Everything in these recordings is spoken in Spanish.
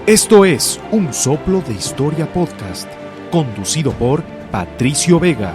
Esto es Un Soplo de Historia Podcast, conducido por Patricio Vega.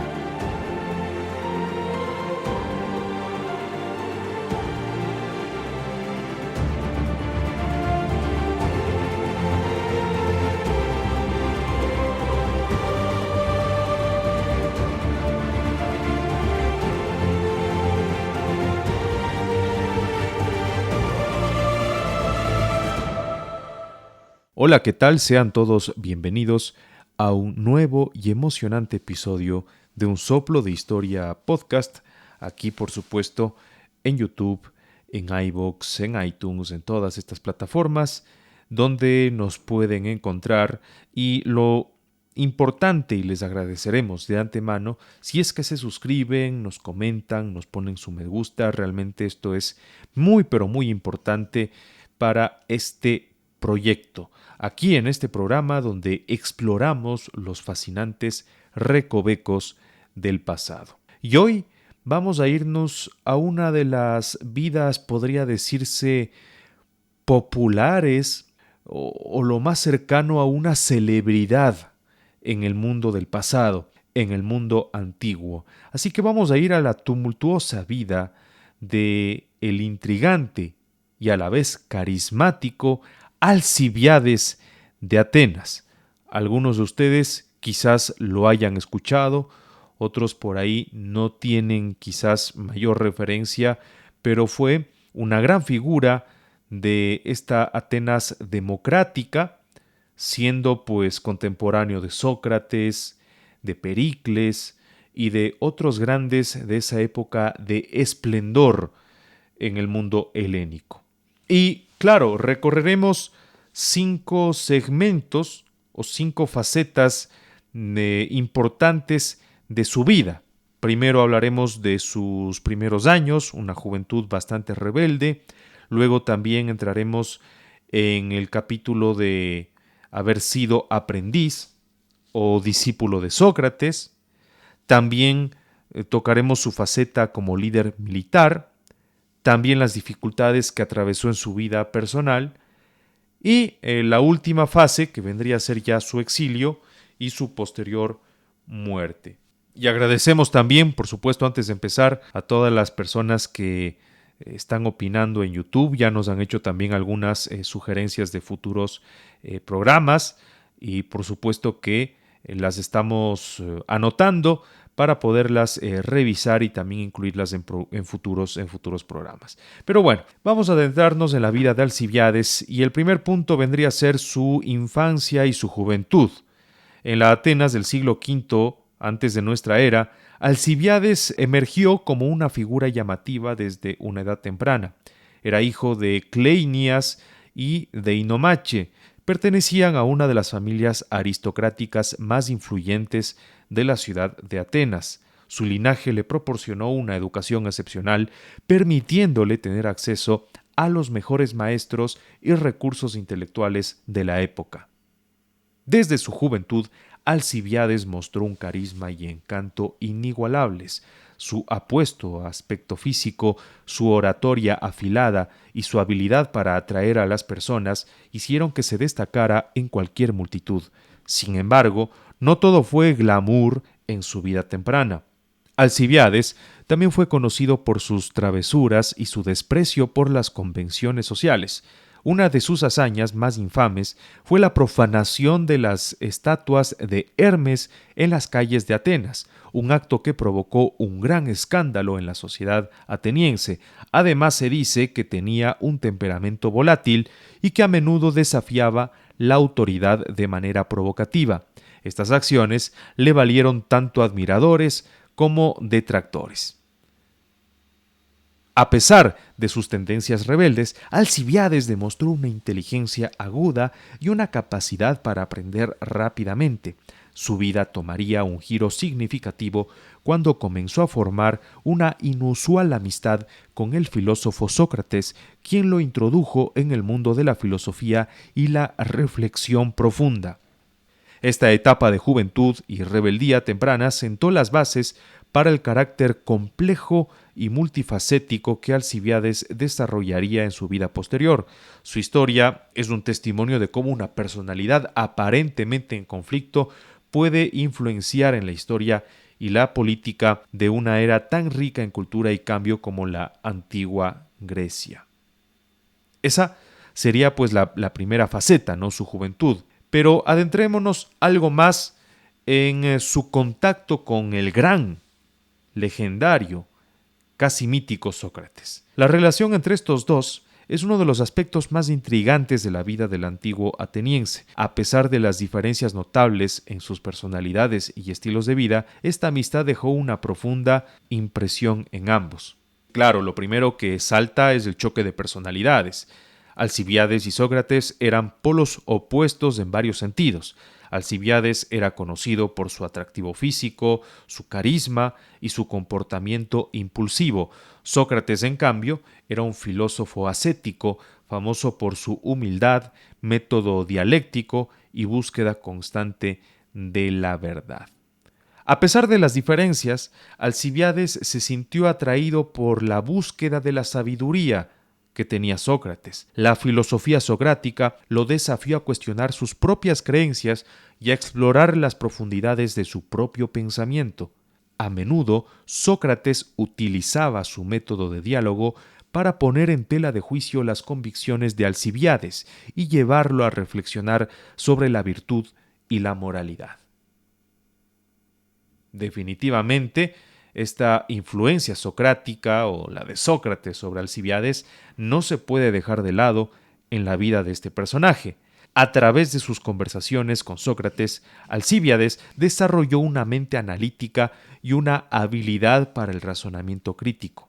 Hola, ¿qué tal? Sean todos bienvenidos a un nuevo y emocionante episodio de Un Soplo de Historia Podcast. Aquí, por supuesto, en YouTube, en iVoox, en iTunes, en todas estas plataformas donde nos pueden encontrar. Y lo importante, y les agradeceremos de antemano, si es que se suscriben, nos comentan, nos ponen su me gusta. Realmente esto es muy, pero muy importante para este proyecto. Aquí en este programa donde exploramos los fascinantes recovecos del pasado. Y hoy vamos a irnos a una de las vidas, podría decirse, populares o lo más cercano a una celebridad en el mundo del pasado, en el mundo antiguo. Así que vamos a ir a la tumultuosa vida de el intrigante y a la vez carismático Alcibíades de Atenas. Algunos de ustedes quizás lo hayan escuchado, otros por ahí no tienen quizás mayor referencia, pero fue una gran figura de esta Atenas democrática, siendo pues contemporáneo de Sócrates, de Pericles y de otros grandes de esa época de esplendor en el mundo helénico. Y claro, recorreremos 5 segmentos o 5 facetas importantes de su vida. Primero hablaremos de sus primeros años, una juventud bastante rebelde. Luego también entraremos en el capítulo de haber sido aprendiz o discípulo de Sócrates. También tocaremos su faceta como líder militar. También las dificultades que atravesó en su vida personal y la última fase, que vendría a ser ya su exilio y su posterior muerte. Y agradecemos también, por supuesto, antes de empezar, a todas las personas que están opinando en YouTube. Ya nos han hecho también algunas sugerencias de futuros programas y por supuesto que las estamos anotando para poderlas revisar y también incluirlas en futuros programas. Pero bueno, vamos a adentrarnos en la vida de Alcibíades y el primer punto vendría a ser su infancia y su juventud. En la Atenas del siglo V, antes de nuestra era, Alcibíades emergió como una figura llamativa desde una edad temprana. Era hijo de Cleinias y de Inomache. Pertenecían a una de las familias aristocráticas más influyentes de la ciudad de Atenas. Su linaje le proporcionó una educación excepcional, permitiéndole tener acceso a los mejores maestros y recursos intelectuales de la época. Desde su juventud, Alcibíades mostró un carisma y encanto inigualables. Su apuesto aspecto físico, su oratoria afilada y su habilidad para atraer a las personas hicieron que se destacara en cualquier multitud. Sin embargo, no todo fue glamour en su vida temprana. Alcibíades también fue conocido por sus travesuras y su desprecio por las convenciones sociales. Una de sus hazañas más infames fue la profanación de las estatuas de Hermes en las calles de Atenas, un acto que provocó un gran escándalo en la sociedad ateniense. Además, se dice que tenía un temperamento volátil y que a menudo desafiaba la autoridad de manera provocativa. Estas acciones le valieron tanto admiradores como detractores. A pesar de sus tendencias rebeldes, Alcibíades demostró una inteligencia aguda y una capacidad para aprender rápidamente. Su vida tomaría un giro significativo cuando comenzó a formar una inusual amistad con el filósofo Sócrates, quien lo introdujo en el mundo de la filosofía y la reflexión profunda. Esta etapa de juventud y rebeldía temprana sentó las bases para el carácter complejo y multifacético que Alcibíades desarrollaría en su vida posterior. Su historia es un testimonio de cómo una personalidad aparentemente en conflicto puede influenciar en la historia y la política de una era tan rica en cultura y cambio como la antigua Grecia. Esa sería pues la primera faceta, ¿no? Su juventud. Pero adentrémonos algo más en su contacto con el gran, legendario, casi mítico Sócrates. La relación entre estos dos es uno de los aspectos más intrigantes de la vida del antiguo ateniense. A pesar de las diferencias notables en sus personalidades y estilos de vida, esta amistad dejó una profunda impresión en ambos. Claro, lo primero que salta es el choque de personalidades. Alcibíades y Sócrates eran polos opuestos en varios sentidos. Alcibíades era conocido por su atractivo físico, su carisma y su comportamiento impulsivo. Sócrates, en cambio, era un filósofo ascético, famoso por su humildad, método dialéctico y búsqueda constante de la verdad. A pesar de las diferencias, Alcibíades se sintió atraído por la búsqueda de la sabiduría que tenía Sócrates. La filosofía socrática lo desafió a cuestionar sus propias creencias y a explorar las profundidades de su propio pensamiento. A menudo, Sócrates utilizaba su método de diálogo para poner en tela de juicio las convicciones de Alcibíades y llevarlo a reflexionar sobre la virtud y la moralidad. Definitivamente, esta influencia socrática o la de Sócrates sobre Alcibíades no se puede dejar de lado en la vida de este personaje. A través de sus conversaciones con Sócrates, Alcibíades desarrolló una mente analítica y una habilidad para el razonamiento crítico.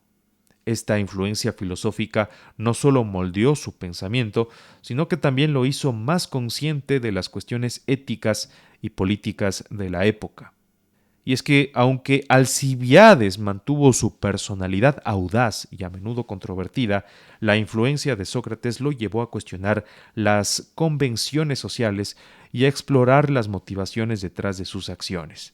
Esta influencia filosófica no solo moldeó su pensamiento, sino que también lo hizo más consciente de las cuestiones éticas y políticas de la época. Y es que, aunque Alcibíades mantuvo su personalidad audaz y a menudo controvertida, la influencia de Sócrates lo llevó a cuestionar las convenciones sociales y a explorar las motivaciones detrás de sus acciones.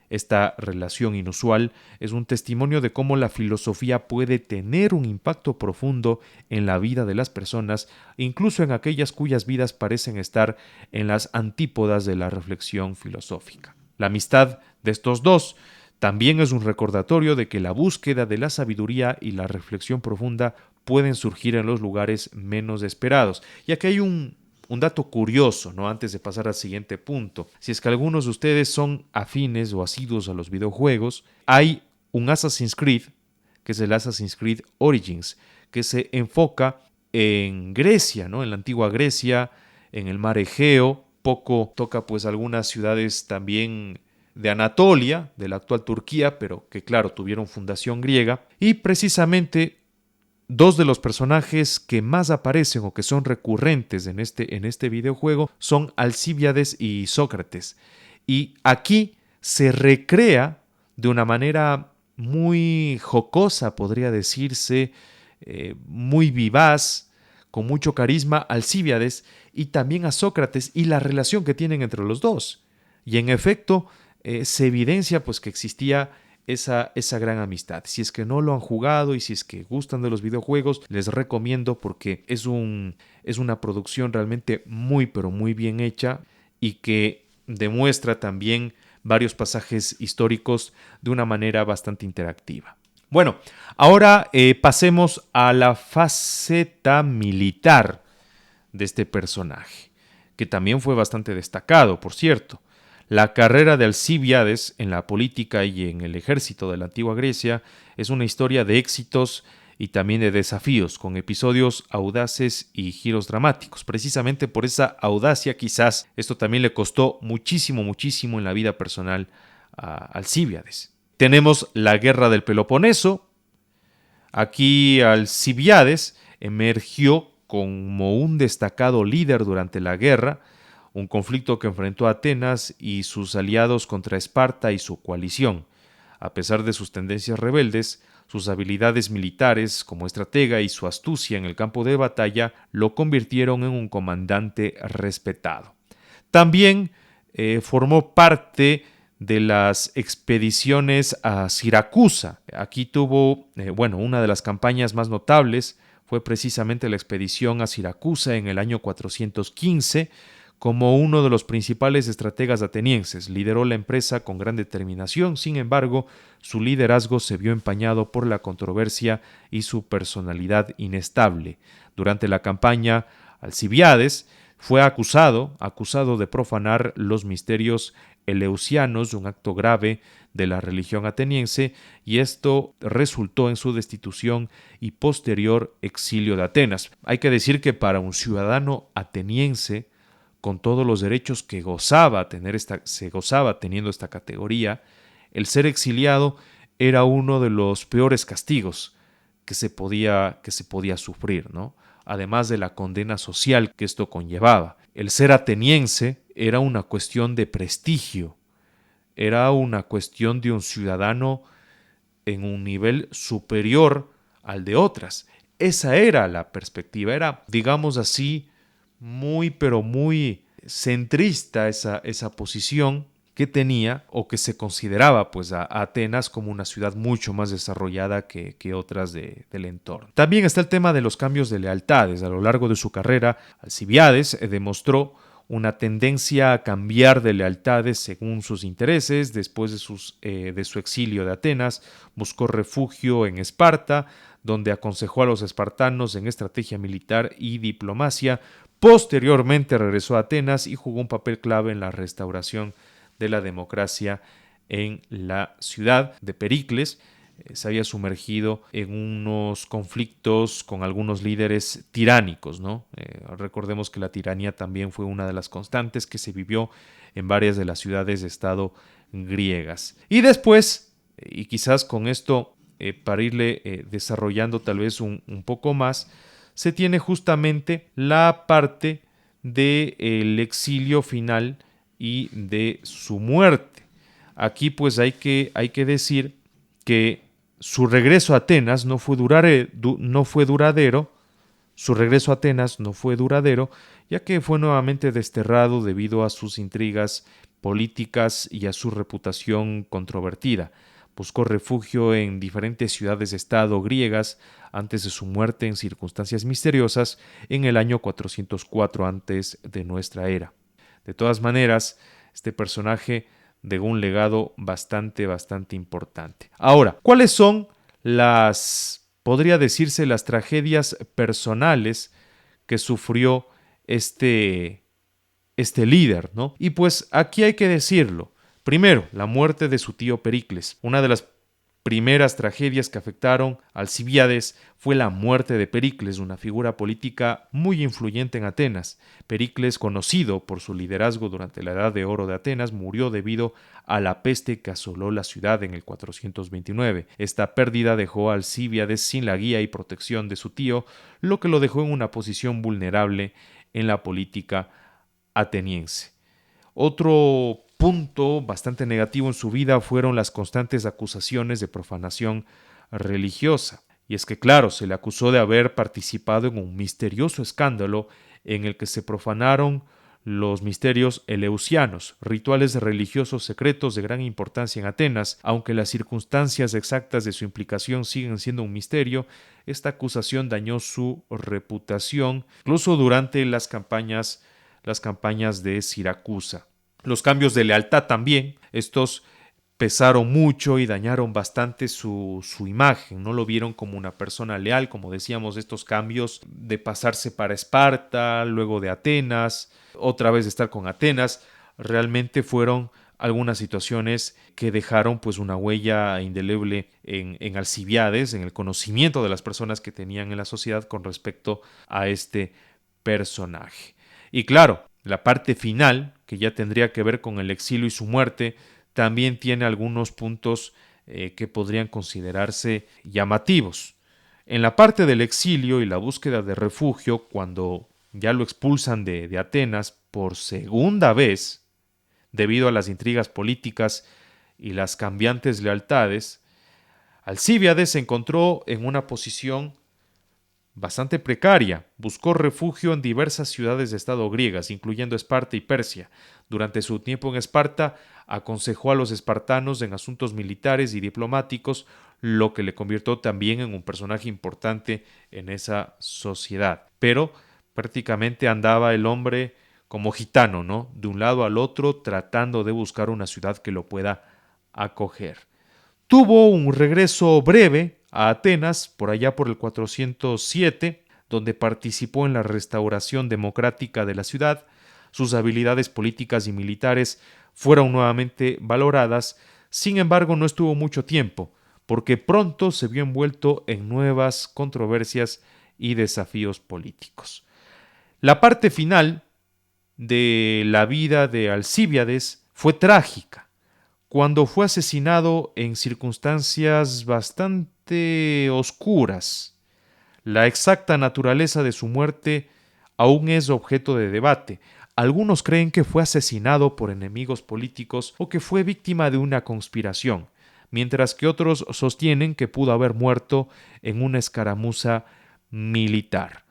Esta relación inusual es un testimonio de cómo la filosofía puede tener un impacto profundo en la vida de las personas, incluso en aquellas cuyas vidas parecen estar en las antípodas de la reflexión filosófica. La amistad de estos dos también es un recordatorio de que la búsqueda de la sabiduría y la reflexión profunda pueden surgir en los lugares menos esperados. Y aquí hay un dato curioso, ¿no? Antes de pasar al siguiente punto. Si es que algunos de ustedes son afines o asiduos a los videojuegos, hay un Assassin's Creed, que es el Assassin's Creed Origins, que se enfoca en Grecia, ¿no? En la antigua Grecia, en el mar Egeo. Poco toca pues algunas ciudades también de Anatolia, de la actual Turquía, pero que claro, tuvieron fundación griega. Y precisamente dos de los personajes que más aparecen o que son recurrentes en este videojuego son Alcibíades y Sócrates. Y aquí se recrea de una manera muy jocosa, podría decirse, muy vivaz, con mucho carisma, Alcibíades y también a Sócrates y la relación que tienen entre los dos. Y en efecto, se evidencia pues que existía esa gran amistad. Si es que no lo han jugado y si es que gustan de los videojuegos, les recomiendo porque es una producción realmente muy pero muy bien hecha y que demuestra también varios pasajes históricos de una manera bastante interactiva. Bueno, ahora pasemos a la faceta militar de este personaje, que también fue bastante destacado, por cierto. La carrera de Alcibíades en la política y en el ejército de la antigua Grecia es una historia de éxitos y también de desafíos, con episodios audaces y giros dramáticos. Precisamente por esa audacia, quizás esto también le costó muchísimo, muchísimo en la vida personal a Alcibíades. Tenemos la guerra del Peloponeso. Aquí Alcibíades emergió como un destacado líder durante la guerra, un conflicto que enfrentó a Atenas y sus aliados contra Esparta y su coalición. A pesar de sus tendencias rebeldes, sus habilidades militares como estratega y su astucia en el campo de batalla lo convirtieron en un comandante respetado. También formó parte de las expediciones a Siracusa. Aquí tuvo, una de las campañas más notables fue precisamente la expedición a Siracusa en el año 415. Como uno de los principales estrategas atenienses, lideró la empresa con gran determinación. Sin embargo, su liderazgo se vio empañado por la controversia y su personalidad inestable. Durante la campaña, Alcibíades fue acusado de profanar los misterios eleusianos, un acto grave de la religión ateniense, y esto resultó en su destitución y posterior exilio de Atenas. Hay que decir que para un ciudadano ateniense, con todos los derechos que se gozaba teniendo esta categoría, el ser exiliado era uno de los peores castigos que se podía sufrir, ¿no? Además de la condena social que esto conllevaba. El ser ateniense era una cuestión de prestigio, era una cuestión de un ciudadano en un nivel superior al de otras. Esa era la perspectiva, era, digamos así, pero muy centrista esa posición que tenía o que se consideraba pues a Atenas como una ciudad mucho más desarrollada que otras del entorno. También está el tema de los cambios de lealtades. A lo largo de su carrera, Alcibíades demostró una tendencia a cambiar de lealtades según sus intereses. Después de su exilio de Atenas, buscó refugio en Esparta, donde aconsejó a los espartanos en estrategia militar y diplomacia. Posteriormente regresó a Atenas y jugó un papel clave en la restauración de la democracia en la ciudad de Pericles. Se había sumergido en unos conflictos con algunos líderes tiránicos, ¿no? Recordemos que la tiranía también fue una de las constantes que se vivió en varias de las ciudades-estado griegas. Y después, y quizás con esto para irle desarrollando tal vez un poco más, se tiene justamente la parte del exilio final y de su muerte. Aquí pues hay que decir que su regreso a Atenas no fue duradero, ya que fue nuevamente desterrado debido a sus intrigas políticas y a su reputación controvertida. Buscó refugio en diferentes ciudades-estado griegas antes de su muerte en circunstancias misteriosas en el año 404 antes de nuestra era. De todas maneras, este personaje dejó un legado bastante importante. Ahora, ¿cuáles son podría decirse, las tragedias personales que sufrió este líder, ¿no? Y pues aquí hay que decirlo. Primero, la muerte de su tío Pericles. Una de las primeras tragedias que afectaron a Alcibíades fue la muerte de Pericles, una figura política muy influyente en Atenas. Pericles, conocido por su liderazgo durante la Edad de Oro de Atenas, murió debido a la peste que asoló la ciudad en el 429. Esta pérdida dejó a Alcibíades sin la guía y protección de su tío, lo que lo dejó en una posición vulnerable en la política ateniense. Otro punto bastante negativo en su vida fueron las constantes acusaciones de profanación religiosa. Y es que, claro, se le acusó de haber participado en un misterioso escándalo en el que se profanaron los misterios eleusianos, rituales religiosos secretos de gran importancia en Atenas. Aunque las circunstancias exactas de su implicación siguen siendo un misterio, esta acusación dañó su reputación, incluso durante las campañas de Siracusa. Los cambios de lealtad también, estos pesaron mucho y dañaron bastante su imagen. No lo vieron como una persona leal, como decíamos, estos cambios de pasarse para Esparta, luego de Atenas, otra vez de estar con Atenas, realmente fueron algunas situaciones que dejaron pues una huella indeleble en Alcibíades, en el conocimiento de las personas que tenían en la sociedad con respecto a este personaje. Y claro, la parte final, que ya tendría que ver con el exilio y su muerte, también tiene algunos puntos que podrían considerarse llamativos. En la parte del exilio y la búsqueda de refugio, cuando ya lo expulsan de Atenas por segunda vez, debido a las intrigas políticas y las cambiantes lealtades, Alcibíades se encontró en una posición bastante precaria. Buscó refugio en diversas ciudades de estado griegas, incluyendo Esparta y Persia. Durante su tiempo en Esparta, aconsejó a los espartanos en asuntos militares y diplomáticos, lo que le convirtió también en un personaje importante en esa sociedad. Pero prácticamente andaba el hombre como gitano, ¿no? De un lado al otro, tratando de buscar una ciudad que lo pueda acoger. Tuvo un regreso breve a Atenas por allá por el 407, donde participó en la restauración democrática de la ciudad. Sus habilidades políticas y militares fueron nuevamente valoradas. Sin embargo, no estuvo mucho tiempo, porque pronto se vio envuelto en nuevas controversias y desafíos políticos. La parte final de la vida de Alcíbiades fue trágica, cuando fue asesinado en circunstancias bastante oscuras. La exacta naturaleza de su muerte aún es objeto de debate. Algunos creen que fue asesinado por enemigos políticos o que fue víctima de una conspiración, mientras que otros sostienen que pudo haber muerto en una escaramuza militar.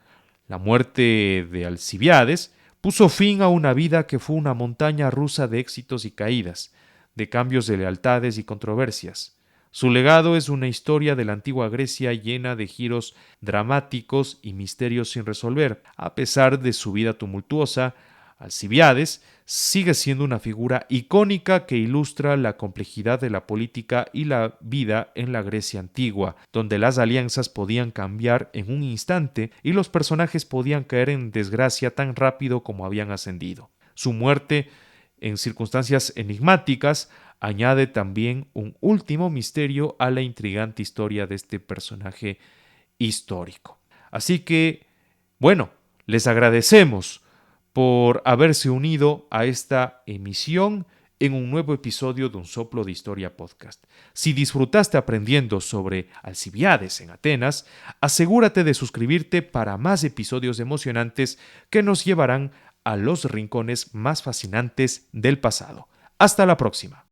La muerte de Alcibiades puso fin a una vida que fue una montaña rusa de éxitos y caídas, de cambios de lealtades y controversias. Su legado es una historia de la antigua Grecia llena de giros dramáticos y misterios sin resolver. A pesar de su vida tumultuosa, Alcibiades sigue siendo una figura icónica que ilustra la complejidad de la política y la vida en la Grecia antigua, donde las alianzas podían cambiar en un instante y los personajes podían caer en desgracia tan rápido como habían ascendido. Su muerte, en circunstancias enigmáticas, añade también un último misterio a la intrigante historia de este personaje histórico. Así que, bueno, les agradecemos por haberse unido a esta emisión en un nuevo episodio de Un Soplo de Historia Podcast. Si disfrutaste aprendiendo sobre Alcibiades en Atenas, asegúrate de suscribirte para más episodios emocionantes que nos llevarán a los rincones más fascinantes del pasado. Hasta la próxima.